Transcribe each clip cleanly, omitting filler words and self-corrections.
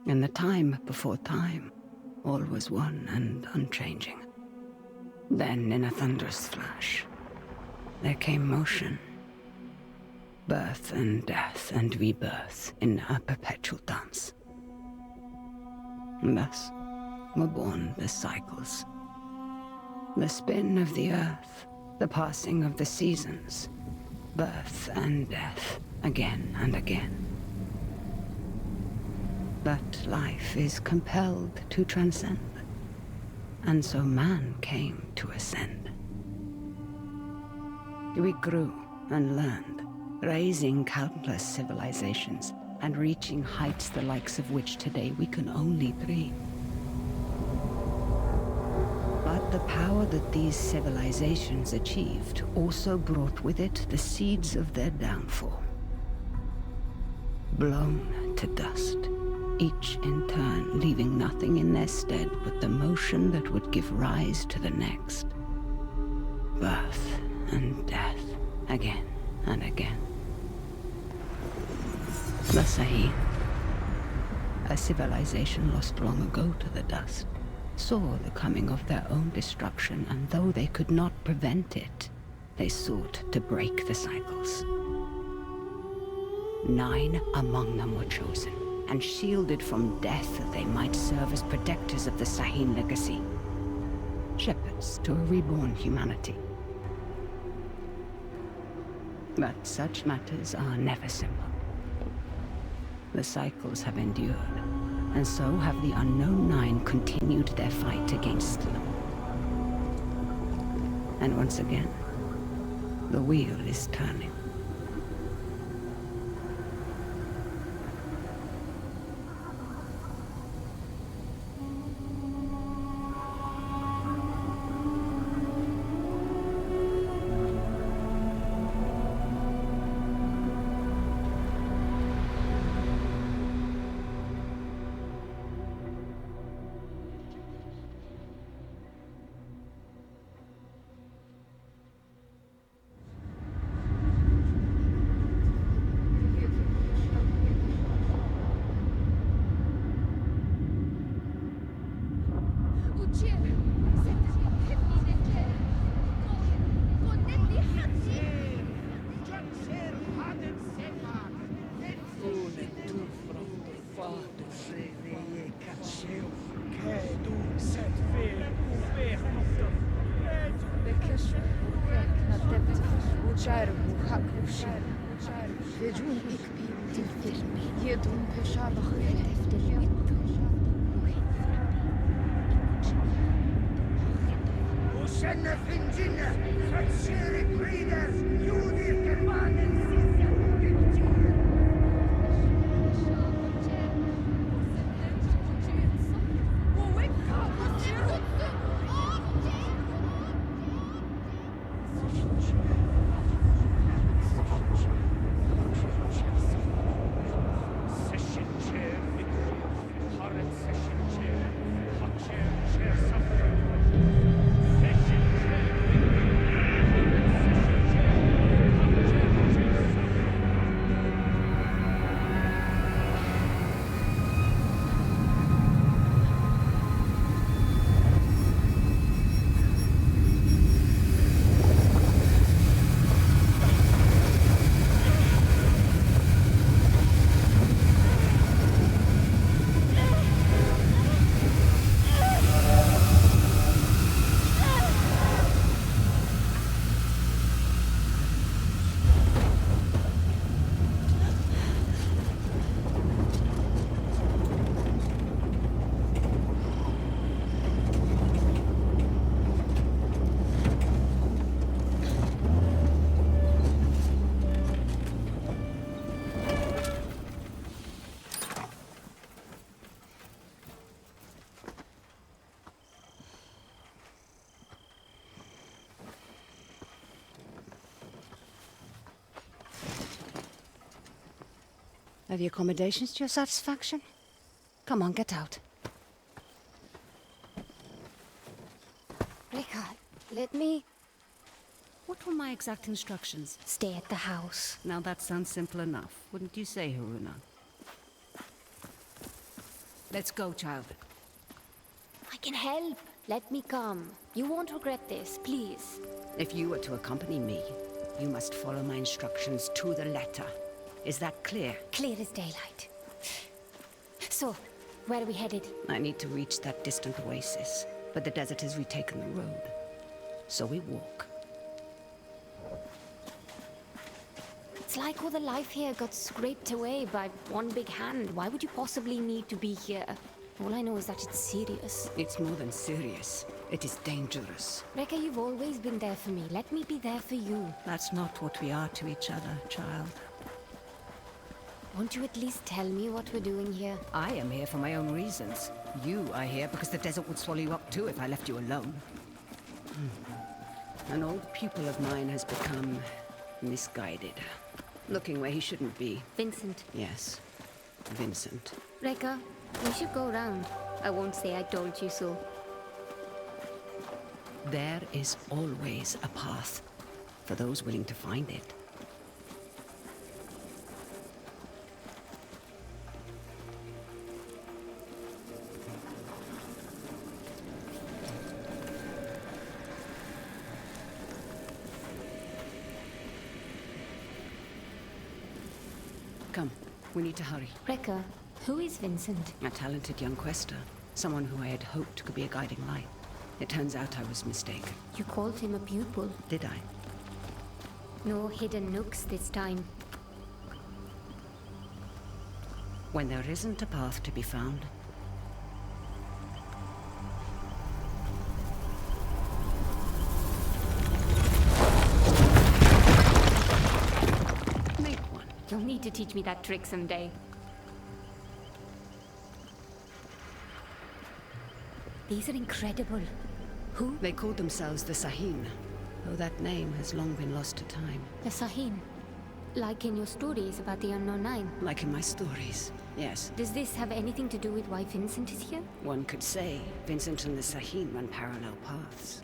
In the time before time, all was one and unchanging. Then, in a thunderous flash, there came motion. Birth and death and rebirth in a perpetual dance. Thus were born the cycles. The spin of the earth, the passing of the seasons, birth and death, again and again. But life is compelled to transcend, and so man came to ascend. We grew and learned, raising countless civilizations and reaching heights the likes of which today we can only dream. But the power that these civilizations achieved also brought with it the seeds of their downfall. Blown to dust, each in turn leaving nothing in their stead but the motion that would give rise to the next. Birth and death, again and again. The Sahih, a civilization lost long ago to the dust, saw the coming of their own destruction, and though they could not prevent it, they sought to break the cycles. 9 among them were chosen, and shielded from death that they might serve as protectors of the Sahih legacy. Shepherds to a reborn humanity. But such matters are never simple. The cycles have endured, and so have the unknown 9 continued their fight against them. And once again, the wheel is turning. Are the accommodations to your satisfaction? Come on, get out. Rika, let me What were my exact instructions? stay at the house. Now that sounds simple enough, wouldn't you say, Haruna? Let's go, child. I can help. Let me come. You won't regret this, please. If you were to accompany me, you must follow my instructions to the letter. Is that clear? Clear as daylight. So, where are we headed? I need to reach that distant oasis, but the desert has retaken the road. So we walk. It's like all the life here got scraped away by one big hand. Why would you possibly need to be here? All I know is that it's serious. It's more than serious. It is dangerous. Rekka, you've always been there for me. Let me be there for you. That's not what we are to each other, child. Won't you at least tell me what we're doing here? I am here for my own reasons. You are here because the desert would swallow you up too if I left you alone. An old pupil of mine has become misguided. Looking where he shouldn't be. Vincent. Yes, Vincent. Rekka, we should go around. I won't say I told you so. There is always a path for those willing to find it. Come, we need to hurry. Rekka, who is Vincent? A talented young quester. Someone who I had hoped could be a guiding light. It turns out I was mistaken. You called him a pupil. Did I? No hidden nooks this time. When there isn't a path to be found, make one. You'll need to teach me that trick someday. These are incredible. Who? They called themselves the Sahin, though that name has long been lost to time. The Sahin. Like in your stories about the Unknown Nine. Like in my stories, yes. Does this have anything to do with why Vincent is here? One could say Vincent and the Sahin run parallel paths.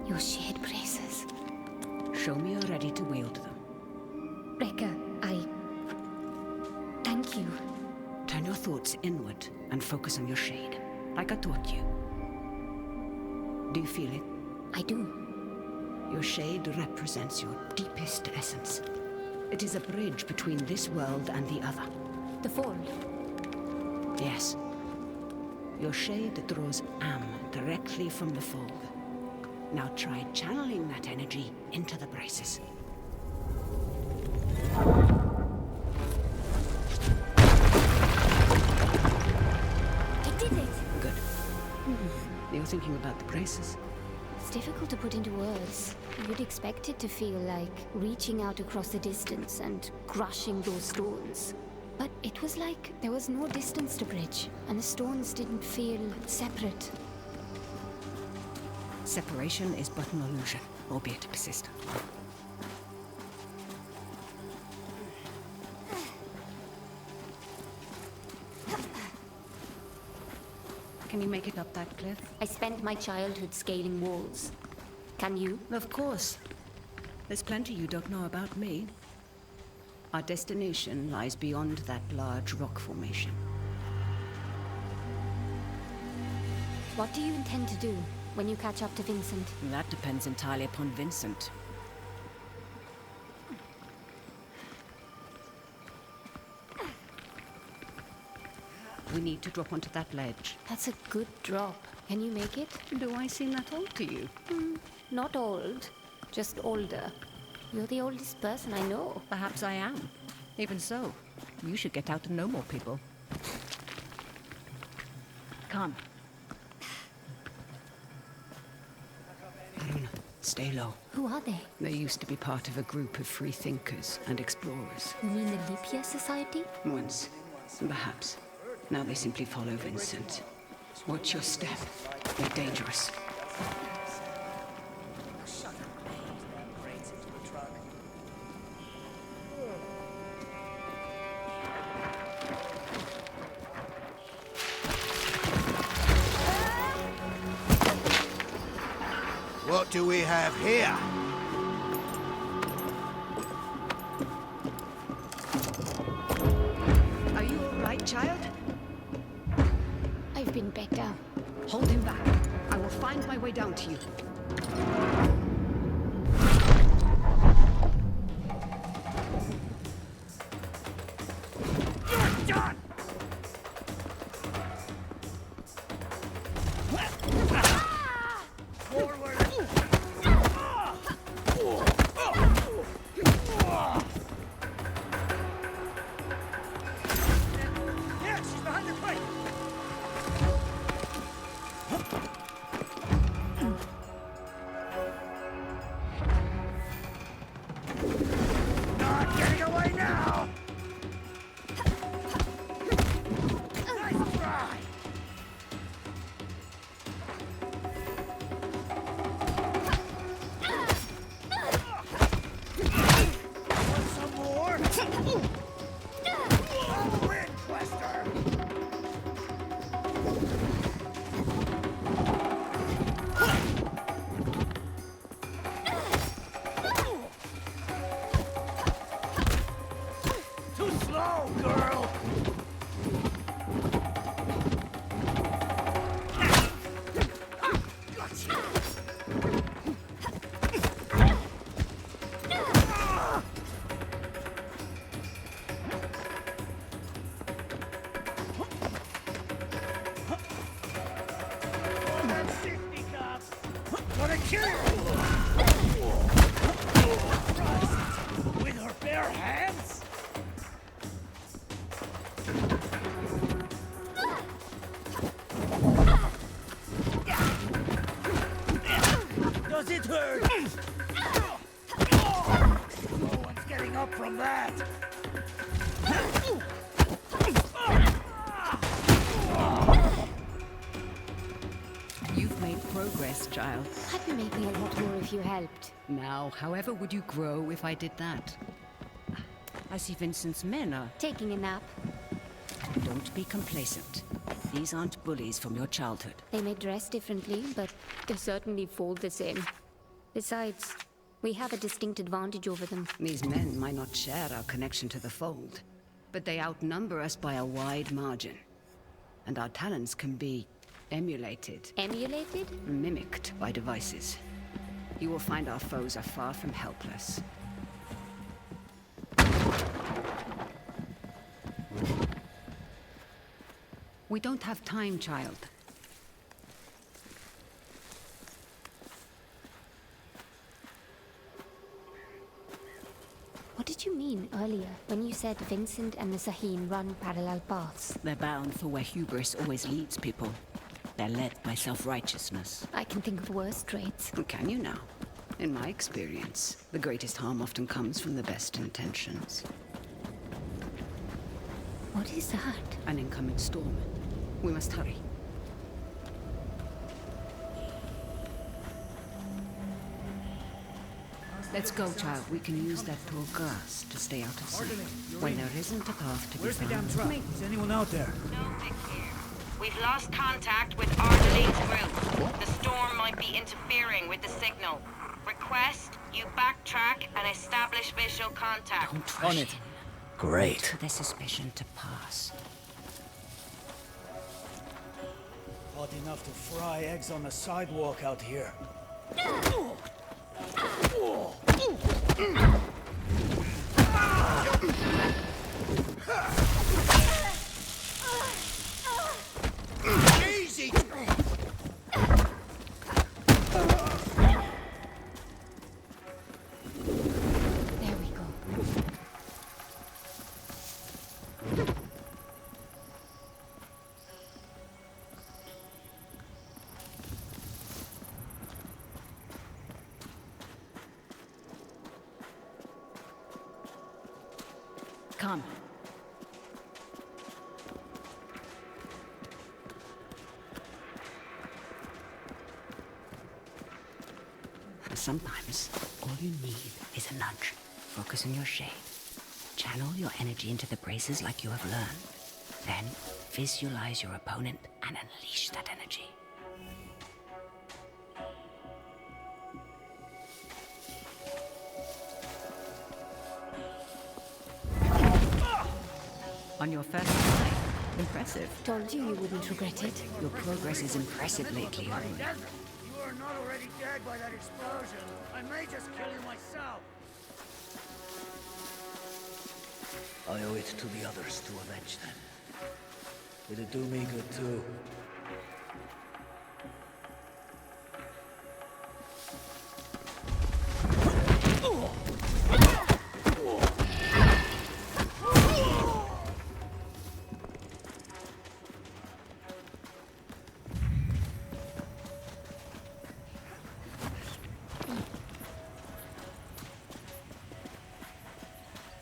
Your shared braces. Show me you're ready to wield them. Rekka, thank you. Turn your thoughts inward and focus on your shade, like I taught you. Do you feel it? I do. Your shade represents your deepest essence. It is a bridge between this world and the other. The Fold. Yes. Your shade draws Am directly from the fold. Now try channeling that energy into the braces. I did it! Good. You're thinking about the braces? It's difficult to put into words. You'd expect it to feel like reaching out across the distance and crushing those stones. But it was like there was no distance to bridge, and the stones didn't feel separate. Separation is but an illusion, albeit persistent. Can you make it up that cliff? I spent my childhood scaling walls. Can you? Of course. There's plenty you don't know about me. Our destination lies beyond that large rock formation. What do you intend to do when you catch up to Vincent? That depends entirely upon Vincent. We need to drop onto that ledge. That's a good drop. Can you make it? Do I seem that old to you? Not old, just older. You're the oldest person I know. Perhaps I am. Even so, you should get out and know more people. Come. Aruna, stay low. Who are they? They used to be part of a group of free thinkers and explorers. You mean the Lipia Society? Once, perhaps. Now they simply follow Vincent. Watch your step. They're dangerous. What do we have here? Are you all right, child? I've been better. Hold him back. I will find my way down to you. You're done! Forward! Yeah, she's behind the crate! Not getting away now! Nice try! Want some more? Oh, Winchester! Too slow, girl! Gotcha! Safety cups! Gonna kill you! Christ! With her bare hands? Does it hurt? No one's getting up from that! You've made progress, child. I'd be making a lot more if you helped. Now, however would you grow if I did that? I see Vincent's men are... Taking a nap. Don't be complacent. These aren't bullies from your childhood. They may dress differently, but they certainly fall the same. Besides, we have a distinct advantage over them. These men might not share our connection to the fold, but they outnumber us by a wide margin. And our talents can be emulated, Emulated? mimicked by devices. You will find our foes are far from helpless. We don't have time, child. What did you mean earlier when you said Vincent and the Saheen run parallel paths? They're bound for where hubris always leads people. They're led by self-righteousness. I can think of worse traits. Can you now? In my experience, the greatest harm often comes from the best intentions. What is that? An incoming storm. We must hurry. Let's go, child. We can use that tall grass to stay out of sight. When there isn't a path to be Where's the damn found. truck? Is anyone out there? No big deal. We've lost contact with Ardeline's group. The storm might be interfering with the signal. Request you backtrack and establish visual contact. Don't On rush it. in. Great. For the suspicion to pass. Hot enough to fry eggs on the sidewalk out here. Easy! There we go. Come. Sometimes, all you need is a nudge. Focus on your shade. Channel your energy into the braces like you have learned. Then, visualize your opponent and unleash that energy. On your first try. Impressive. Told you you wouldn't regret it. Your progress is impressive lately, Arden. You are not already dead by that explosion. I may just kill you myself. I owe it to the others to avenge them. It'd do me good too.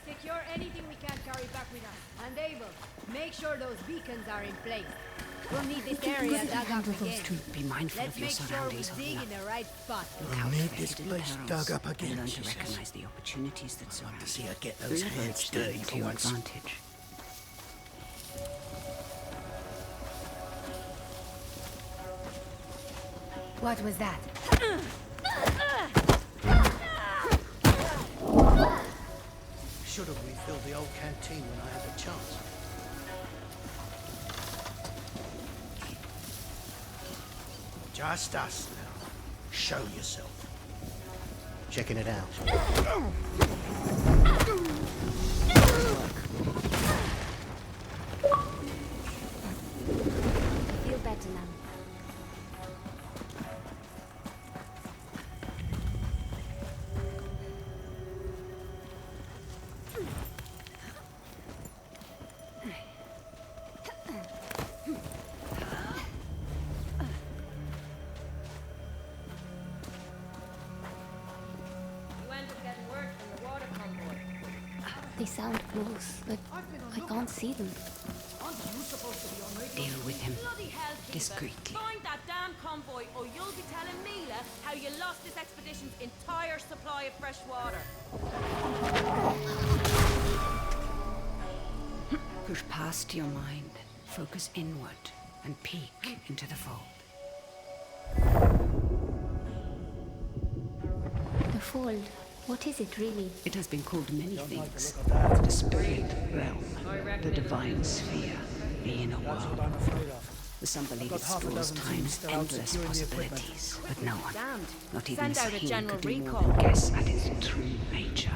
Secure anything we can carry back with us. And Abel, make sure those beacons are in place. We'll need this area dug up again. Be mindful Let's of your make sure we surroundings, dig Arden. in the right spot. We'll need this place dug up And again, learn she to says. recognize the opportunities that surround To see you. her get those hands Leverage dirty them to for your once. advantage. What was that? Should have refilled the old canteen when I had the chance. Just us now. Show yourself. Checking it out. Feel better now. They sound close, but I can't see them. Deal with him discreetly. Find that damn convoy, or you'll be telling Mila how you lost this expedition's entire supply of fresh water. Push past your mind, focus inward, and peek into the fold. The fold. What is it really? It has been called many Don't like the things. look of that. The spirit realm, the divine sphere, the inner That's what world. I'm afraid of. Some believe got it half a stores dozen teams time's still out endless securing the equipment. possibilities, but no one, Damned. not even Send out a Sahim, general could do more recall. than guess at its true nature.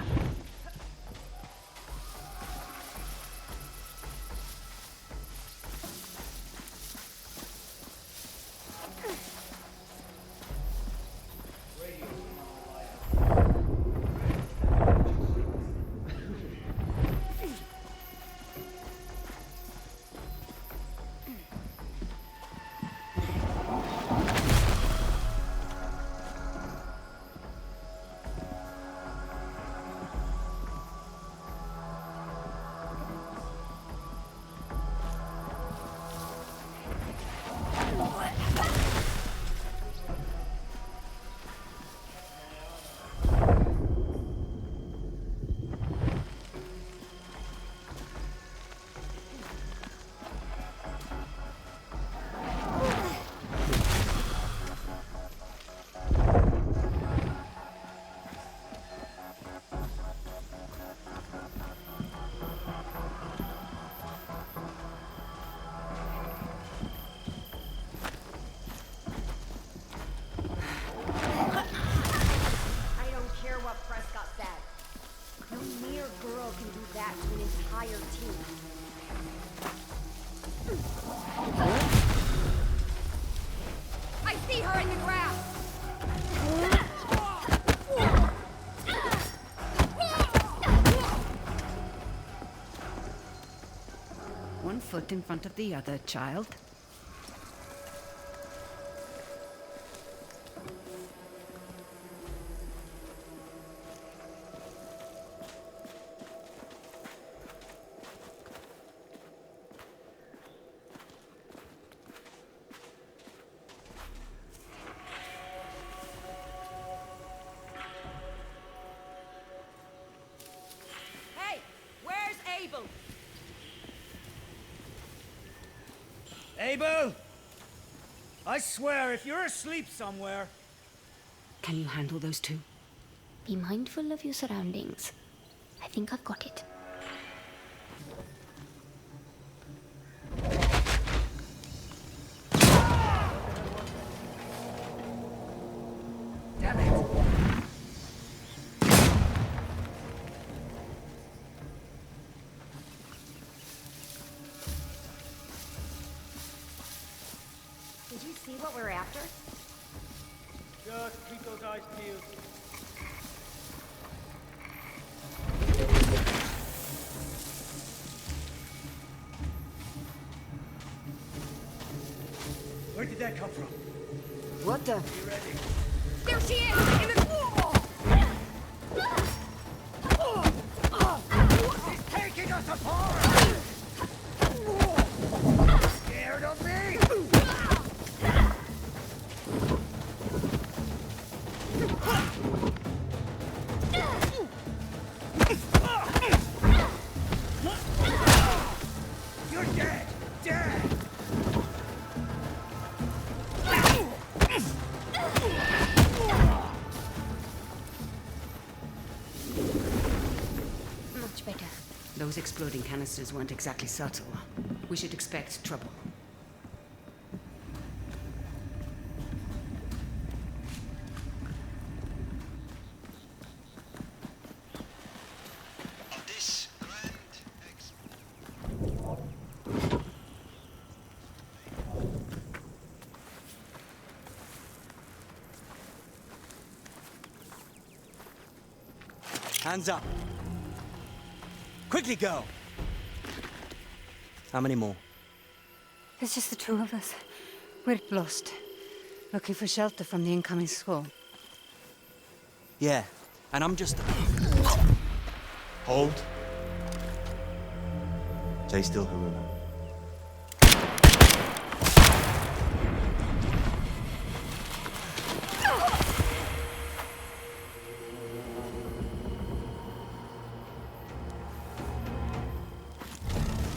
I don't care what Prescott said. No mere girl can do that to an entire team. I see her in the grass! One foot in front of the other, child. Hey, where's Abel? Abel! I swear, if you're asleep somewhere... Can you handle those two? Be mindful of your surroundings. I think I've got it. Did you see what we're after? Just keep those eyes peeled. Where did that come from? What the? Be ready. There she is! In the He's taking us apart! Scared of me? You're dead! Dead! much better. Those exploding canisters weren't exactly subtle. We should expect trouble. This grand Hands up. Quickly go. How many more? There's just the two of us. We're lost. Looking for shelter from the incoming squall. Yeah, and I'm just... Hold. Stay still, Haruna.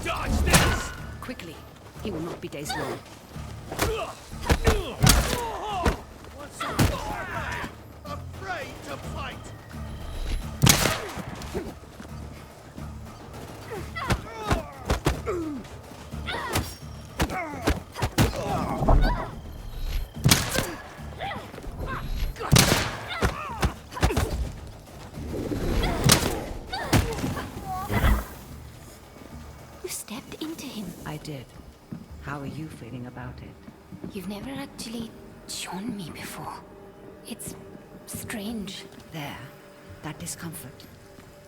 Dodge this! Quickly. He will not be days long. What's so barbaric? Afraid to fight! You stepped into him. I did. How are you feeling about it? You've never actually shown me before. It's strange. There. That discomfort.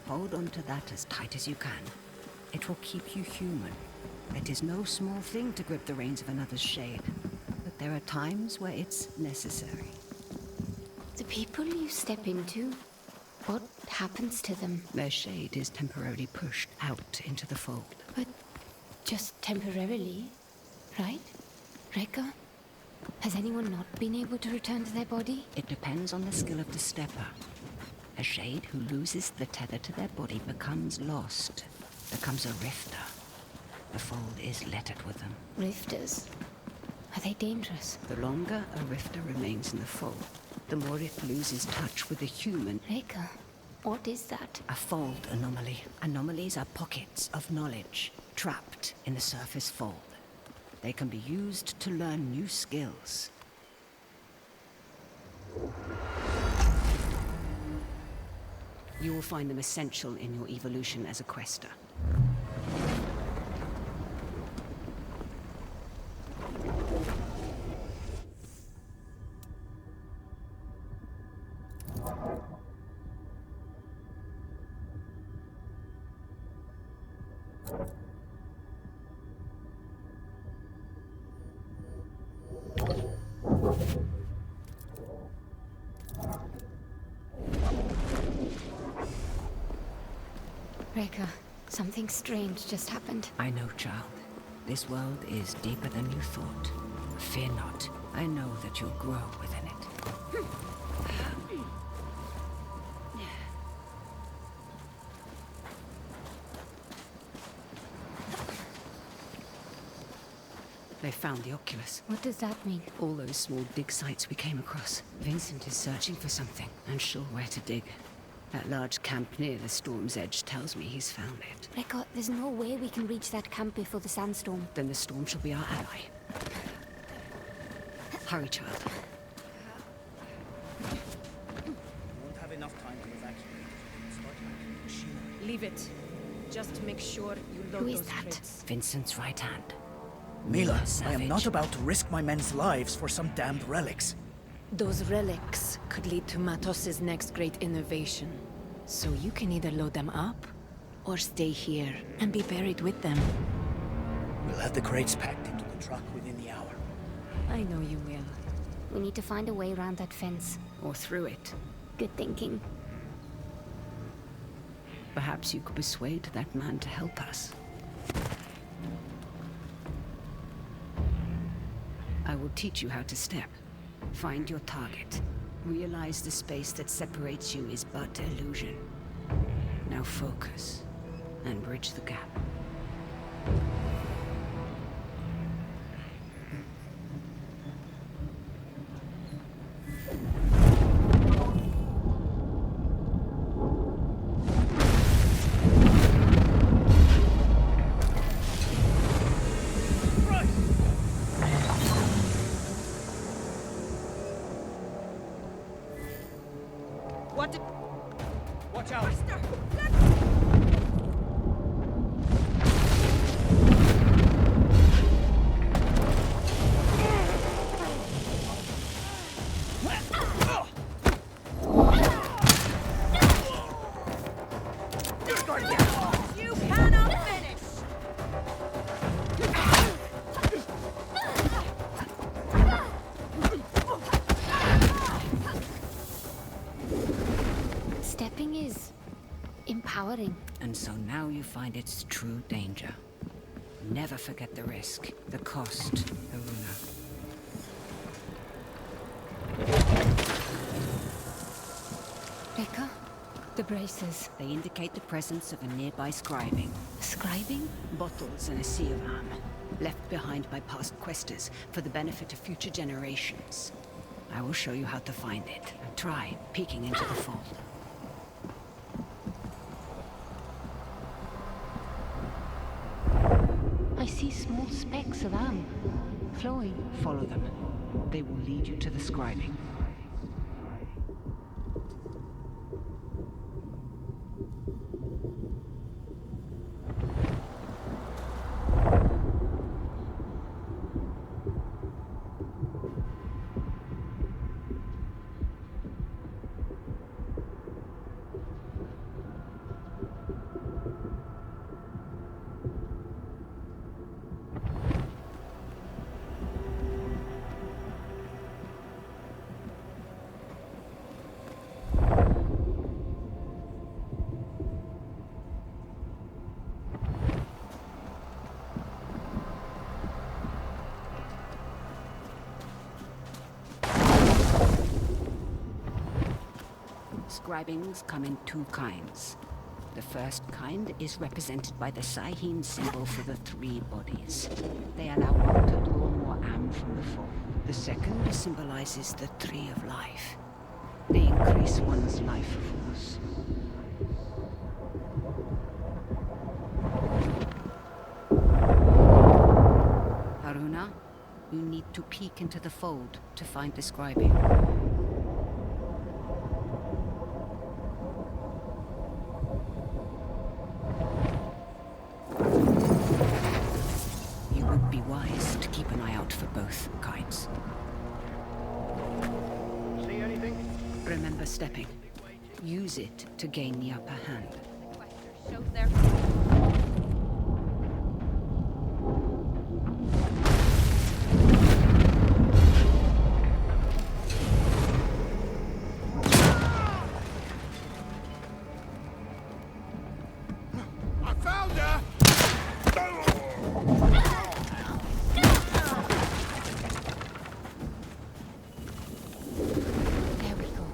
Hold on to that as tight as you can. It will keep you human. It is no small thing to grip the reins of another's shade. But there are times where it's necessary. The people you step into, what happens to them? Their shade is temporarily pushed out into the fold. But just temporarily, right? Rekka? Has anyone not been able to return to their body? It depends on the skill of the stepper. A shade who loses the tether to their body becomes lost, becomes a rifter. The fold is littered with them. Rifters. Are they dangerous? The longer a rifter remains in the fold, the more it loses touch with the human. Rekka, what is that? A fold anomaly. Anomalies are pockets of knowledge trapped in the surface fold. They can be used to learn new skills. You will find them essential in your evolution as a quester. Rekka, something strange just happened. I know, child. This world is deeper than you thought. Fear not. I know that you'll grow within it. They found the Oculus. What does that mean? All those small dig sites we came across. Vincent is searching for something, unsure where to dig. That large camp near the storm's edge tells me he's found it. Rekka, there's no way we can reach that camp before the sandstorm. Then the storm shall be our ally. Hurry, child. Won't have enough time to evacuate. Start like machinery. Leave it. Just make sure you Who load is those that? crates. Vincent's right hand. Mila, I am not about to risk my men's lives for some damned relics. Those relics could lead to Matos' next great innovation. So you can either load them up, or stay here and be buried with them. We'll have the crates packed into the truck within the hour. I know you will. We need to find a way around that fence. Or through it. Good thinking. Perhaps you could persuade that man to help us. I will teach you how to step. Find your target. Realize the space that separates you is but illusion. Now focus, and bridge the gap. What did... Watch out! Master! You cannot finish! Stepping is empowering. And so now you find its true danger. Never forget the risk, the cost, Haruna. Becca? The braces. They indicate the presence of a nearby scribing. Scribing? Bottles in a sea of am, left behind by past questers for the benefit of future generations. I will show you how to find it. Try peeking into the fold. I see small specks of am flowing. Follow them. They will lead you to the scribing. Scribings come in two kinds. The first kind is represented by the Sahin symbol for the three bodies. They allow one to draw more am from the fold. The second symbolizes the tree of life. They increase one's life force. Haruna, you need to peek into the fold to find the scribing. Keep an eye out for both kinds. See anything? Remember stepping. Use it to gain the upper hand. Show there. I found her! There we go.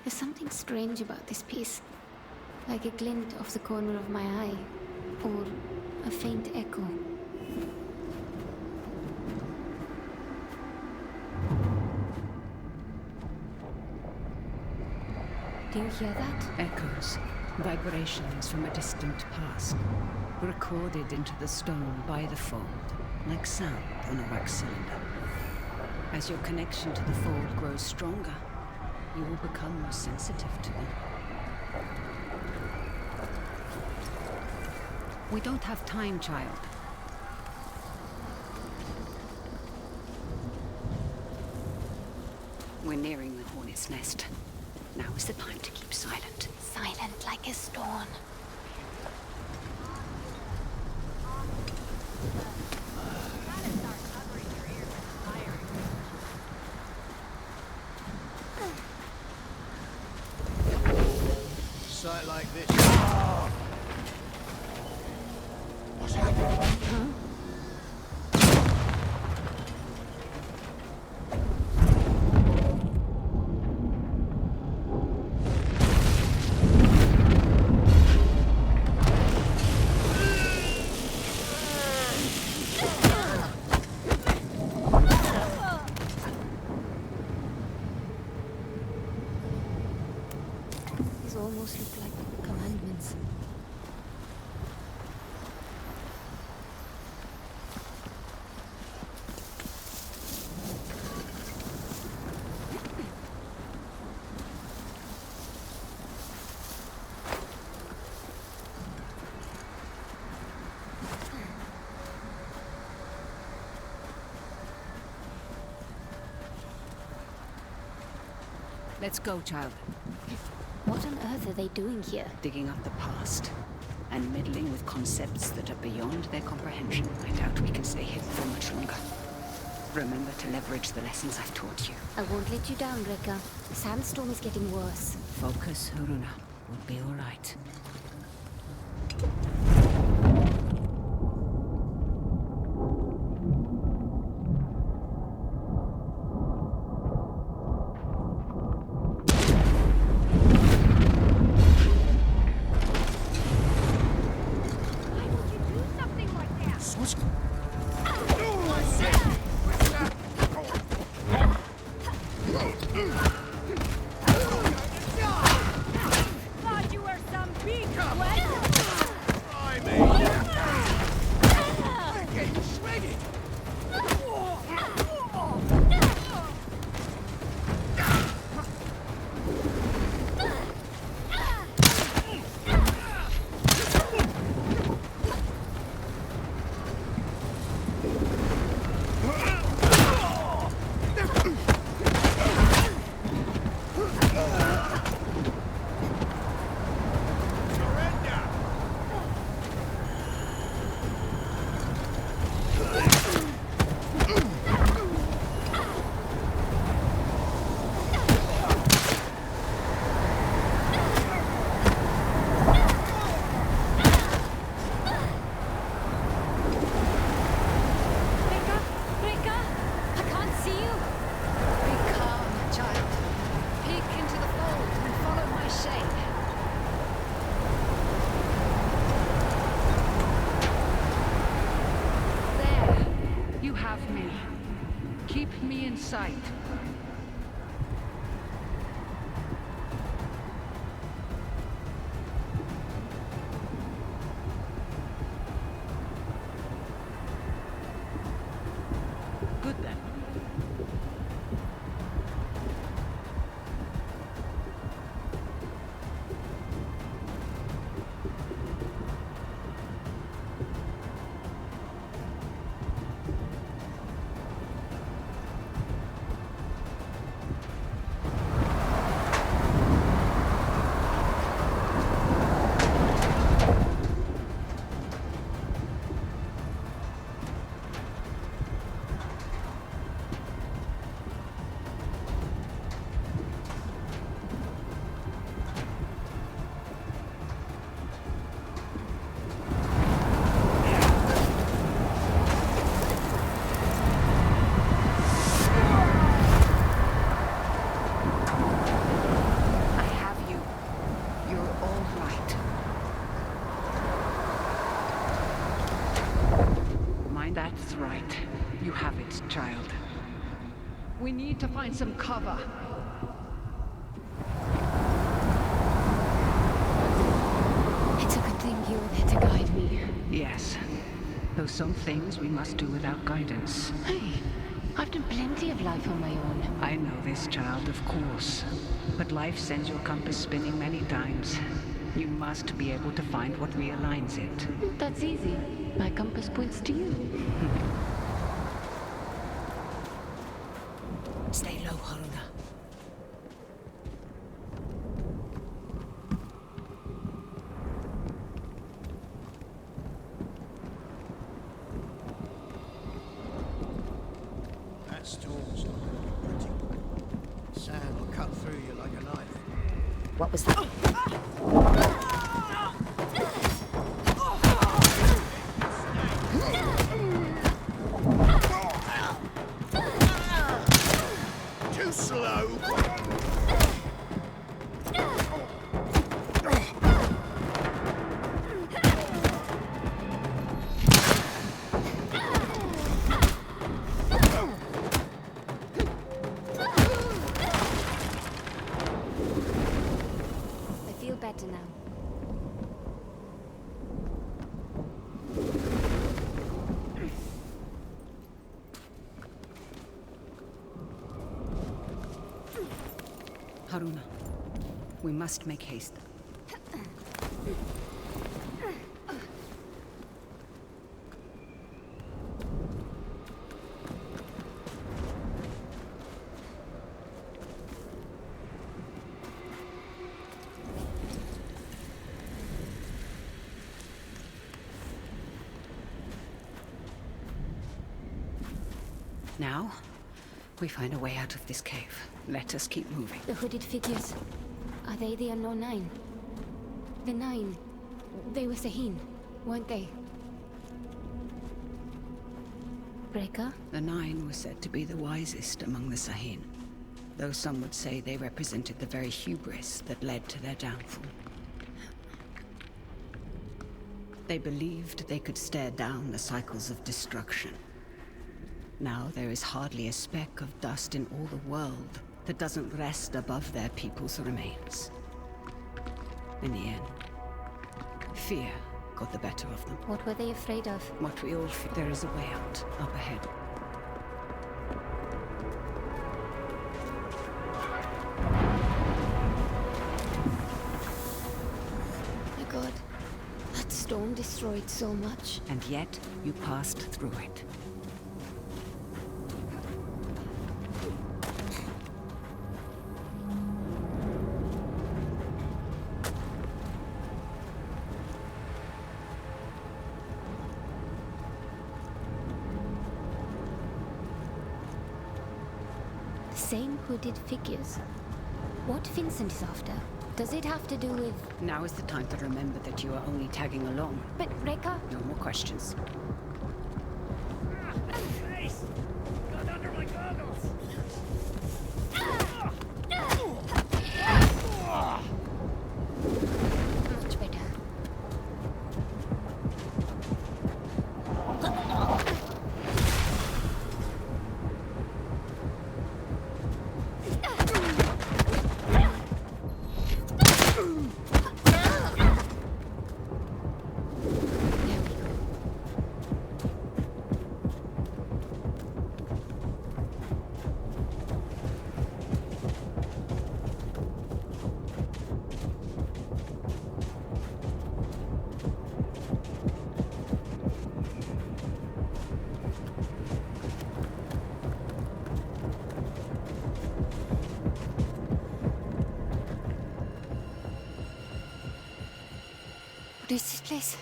There's something strange about this piece. Like a glint off the corner of my eye. Or a faint echo. Do you hear that? Echoes, vibrations from a distant past, recorded into the stone by the fold, like sound on a wax cylinder. As your connection to the fold grows stronger, you will become more sensitive to them. We don't have time, child. We're nearing the hornet's nest. Now is the time to keep silent. Silent like a stone. Sight like this. What's happening? Huh? These almost look like commandments. Let's go, child. What on earth are they doing here? Digging up the past and meddling with concepts that are beyond their comprehension. I doubt we can stay hidden for much longer. Remember to leverage the lessons I've taught you. I won't let you down, Rekka. The sandstorm is getting worse. Focus, Haruna. We'll be all right. Thought you were some big sight. Good then. That's right. You have it, child. We need to find some cover. yes. Though some things we must do without guidance. Hey, I've done plenty of life on my own. I know this, child, of course. But life sends your compass spinning many times. You must be able to find what realigns it. That's easy. My compass points to you. Stay low, Haruna. That storm's not gonna be pretty. Sand will cut through you like a knife. What was that? Too slow! I feel better now. Haruna, we must make haste. Now, we find a way out of this cave. Let us keep moving. The hooded figures. Are they the unknown nine? The nine. They were Sahin, weren't they? Breaker? The nine were said to be the wisest among the Sahin, though some would say they represented the very hubris that led to their downfall. They believed they could stare down the cycles of destruction. Now there is hardly a speck of dust in all the world that doesn't rest above their people's remains. In the end, fear got the better of them. What were they afraid of? What we all fear. There is a way out, up ahead. My god. That storm destroyed so much. And yet, you passed through it. Same hooded figures. What Vincent is after? Does it have to do with... Now is the time to remember that you are only tagging along. But Rekka? No more questions. Face! Got under my goggles! Much better. What is this place?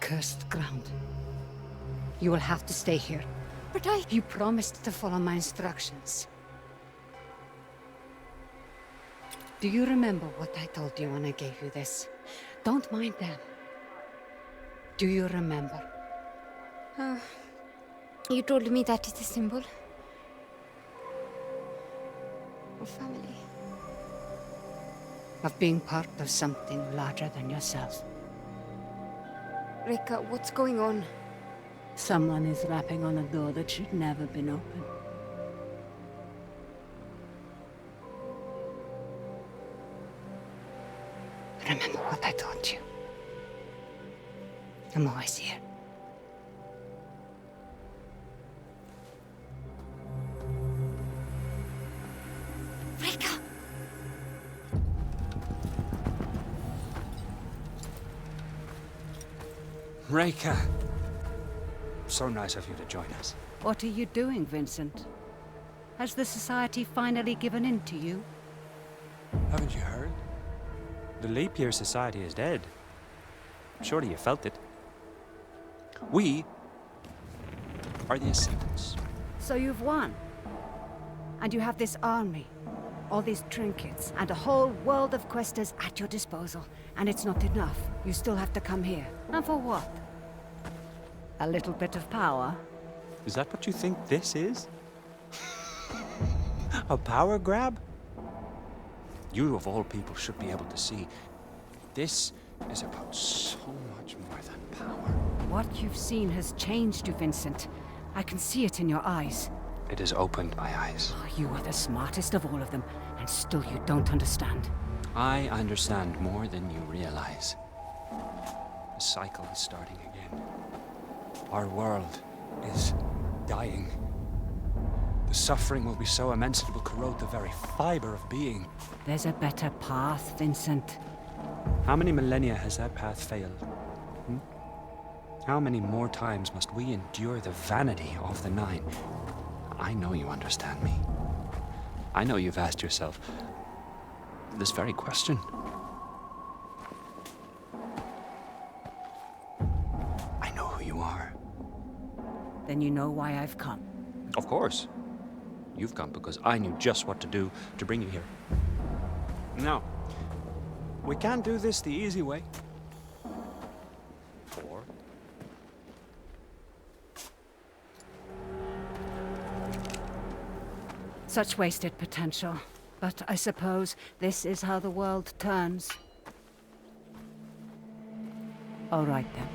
Cursed ground. You will have to stay here. But You promised to follow my instructions. Do you remember what I told you when I gave you this? Don't mind them. Do you remember? You told me that is a symbol of family. Of being part of something larger than yourself. Rekka, what's going on? Someone is rapping on a door that should never been opened. Remember what I told you. I'm always here. Reika. So nice of you to join us. What are you doing, Vincent? Has the Society finally given in to you? Haven't you heard? The Leap Year Society is dead. Surely you felt it. We are the Ascendants. So you've won. And you have this army, all these trinkets, and a whole world of questers at your disposal. And it's not enough. You still have to come here. And for what? A little bit of power? Is that what you think this is? A power grab? You of all people should be able to see. This is about so much more than power. What you've seen has changed you, Vincent. I can see it in your eyes. It has opened my eyes. Oh, you are the smartest of all of them, and still you don't understand. I understand more than you realize. The cycle is starting again. Our world is dying. The suffering will be so immense it will corrode the very fiber of being. There's a better path, Vincent. How many millennia has that path failed? How many more times must we endure the vanity of the Nine? I know you understand me. I know you've asked yourself this very question. I know who you are. Then you know why I've come. Of course. You've come because I knew just what to do to bring you here. Now, we can't do this the easy way. Or such wasted potential. But I suppose this is how the world turns. All right then.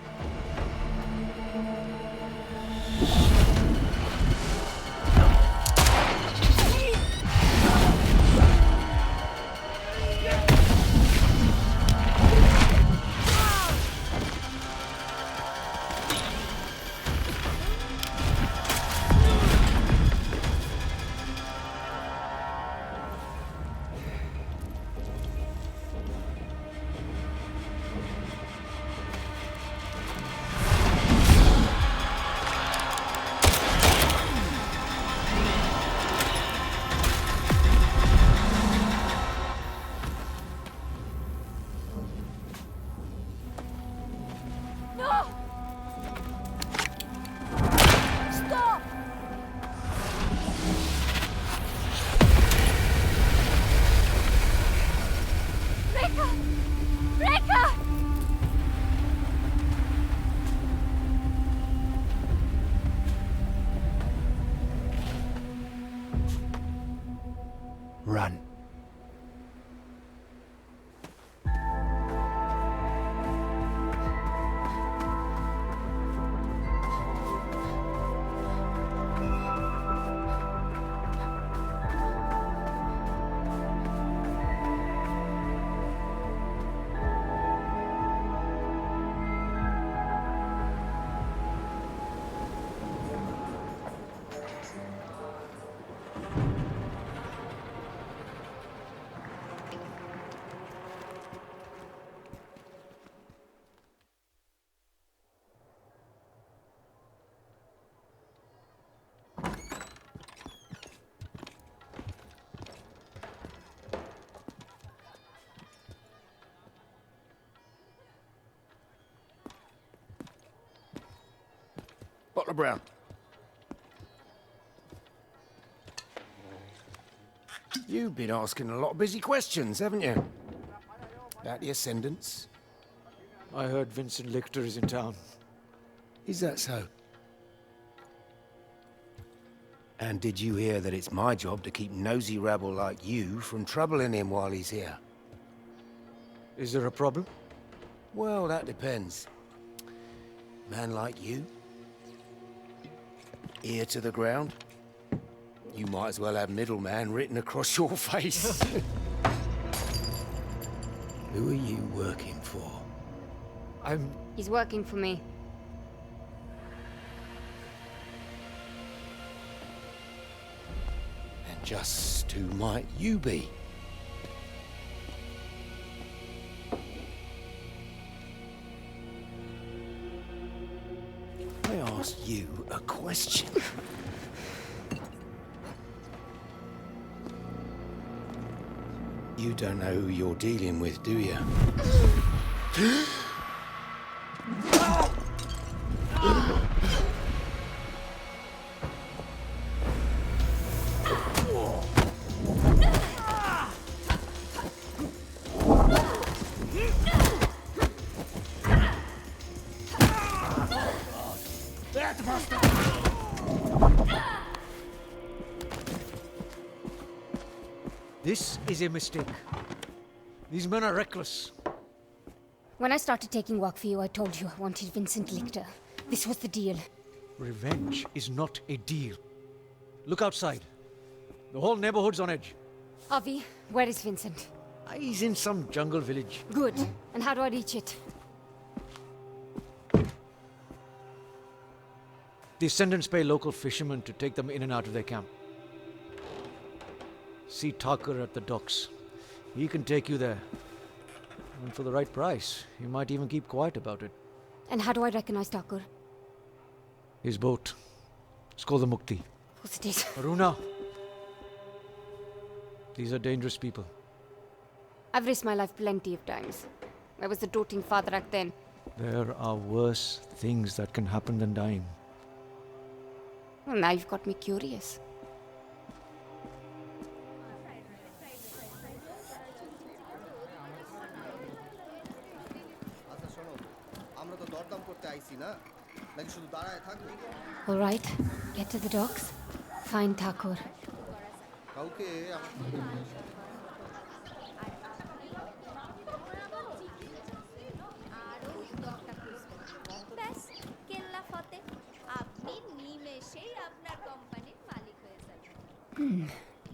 run. Butler Brown. You've been asking a lot of busy questions, haven't you? About the Ascendants? I heard Vincent Lichter is in town. Is that so? And did you hear that it's my job to keep nosy rabble like you from troubling him while he's here? Is there a problem? Well, that depends. Man like you, ear to the ground, you might as well have middleman written across your face. Who are you working for? He's working for me. And just who might you be? ask you a question. You don't know who you're dealing with, do you? This is a mistake. These men are reckless. When I started taking work for you, I told you I wanted Vincent Lichter. This was the deal. Revenge is not a deal. Look outside. The whole neighborhood's on edge. Avi, where is Vincent? He's in some jungle village. Good. And how do I reach it? The Ascendants pay local fishermen to take them in and out of their camp. See Tucker at the docks. He can take you there. And for the right price, he might even keep quiet about it. And how do I recognize Tucker? His boat. It's called the Mukti. Of course it is. Aruna. These are dangerous people. I've risked my life plenty of times. I was a doting father back then. There are worse things that can happen than dying. Well, now you've got me curious. All right, get to the docks. Find Thakur.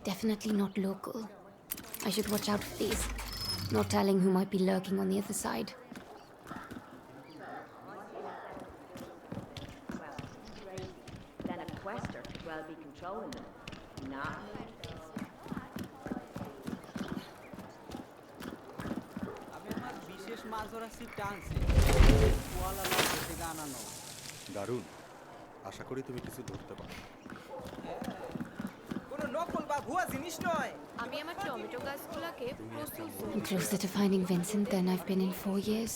Definitely not local. I should watch out for these. No telling who might be lurking on the other side. Then a quester could well be controlling them. Nah. দারুণ আশা করি তুমি কিছু ধরতে পারো I'm closer to finding Vincent than I've been in 4 years.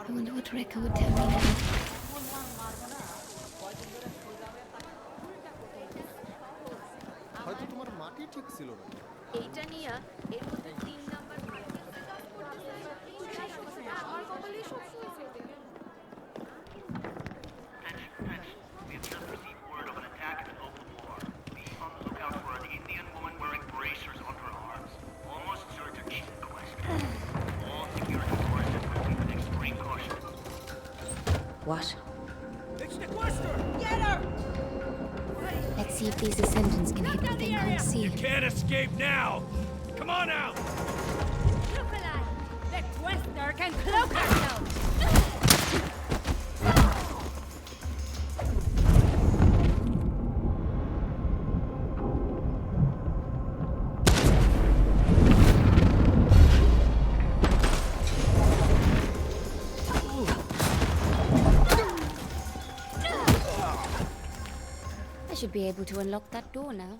I wonder what Rekha would tell me now. হয়তো তোমার মাটি ঠিক ছিল না এইটা নিয়ে এর মধ্যে 3 নাম্বার আমার কপালে সব শুয়েছে We've just received word of an attack in the local bar. Be on the lookout for an Indian woman wearing bracers on her arms. Almost certain she's a quester. All security forces proceed with extreme caution. What? It's the quester! Get her! Let's see if these Ascendants can hit what they can't see. You can't escape now! Come on out! Look alive! The quester can cloak herself! I should be able to unlock that door now.